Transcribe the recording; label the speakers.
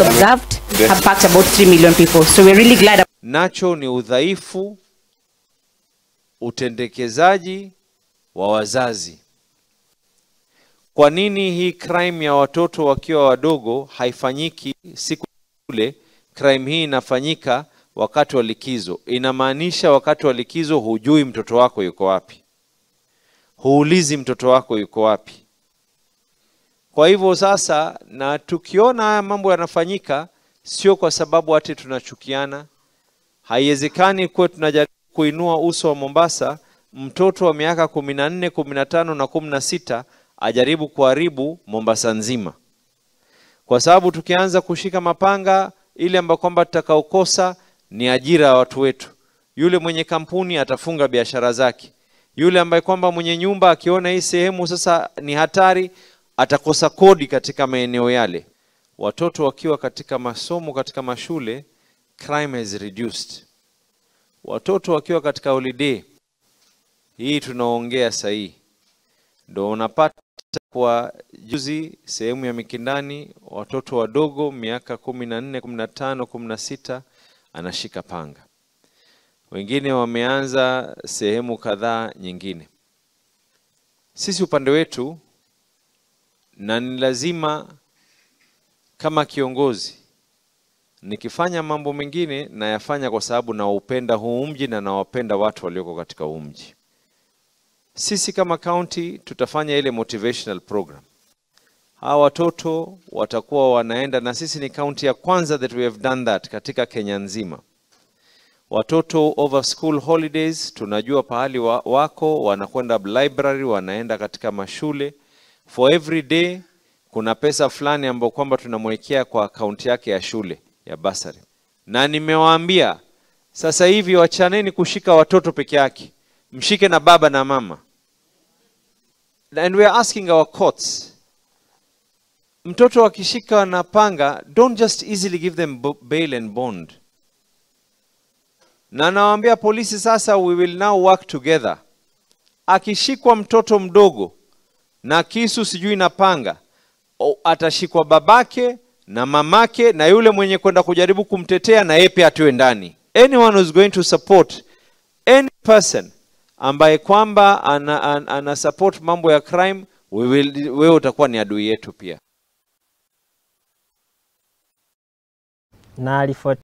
Speaker 1: observed have packed about 3 million people. So we're really glad.
Speaker 2: Nacho ni udhaifu, utendekezaji wa wazazi. Kwa nini hii crime ya watoto wakiwa wadogo haifanyiki siku ile? Crime hii inafanyika wakati wa likizo. Inamaanisha wakati wa likizo hujui mtoto wako yuko wapi. Huulizi mtoto wako yuko wapi. Kwa hivyo sasa, na tukiona haya mambo yanafanyika, sio kwa sababu ati tunachukiana. Haiwezekani kwa tunajaribu kuinua uso wa Mombasa, mtoto wa miaka 14, 15 na 16 ajaribu kuharibu Mombasa nzima. Kwa sababu tukianza kushika mapanga, ile ambayo kwamba tutakaokosa ni ajira ya watu wetu. Yule mwenye kampuni atafunga biashara zake. Yule ambaye kwamba mwenye nyumba akiona hii sehemu sasa ni hatari, atakosa kodi katika maeneo yale. Watoto wakiwa katika masomo, katika mashule, crime is reduced. Watoto wakiwa katika holiday, hii tunaongea sahi, ndio unapata kwa juzi sehemu ya Mikindani, watoto wadogo miaka 14, 15, 16 anashika panga. Wengine wameanza sehemu kadhaa nyingine. Sisi upande wetu, na ni lazima kama kiongozi nikifanya mambo mengine na yafanya kwa sababu na upenda huu mji na nawapenda watu walioko katika huu mji. Sisi kama county tutafanya ile motivational program. Hawa watoto watakuwa wanaenda, na sisi ni county ya kwanza that we have done that katika Kenya nzima. Watoto over school holidays tunajua pahali wako, wanakwenda library, wanaenda katika mashule. For every day kuna pesa fulani ambayo kwamba tunamwekea kwa account yake ya shule ya bursary. Na nimewaambia sasa hivi wachaneni kushika watoto peke yake, mshike na baba na mama. And we are asking our courts, mtoto akishika na panga, don't just easily give them bail and bond. Na nawaambia polisi sasa, we will now work together. Akishikwa mtoto mdogo na kisu sijui na panga, atashikwa babake na mamake na yule mwenye kwenda kujaribu kumtetea, na yepe atiwe ndani. Anyone who's going to support any person ambaye kwamba ana support mambo ya crime, wewe utakuwa ni adui yetu pia.
Speaker 3: Na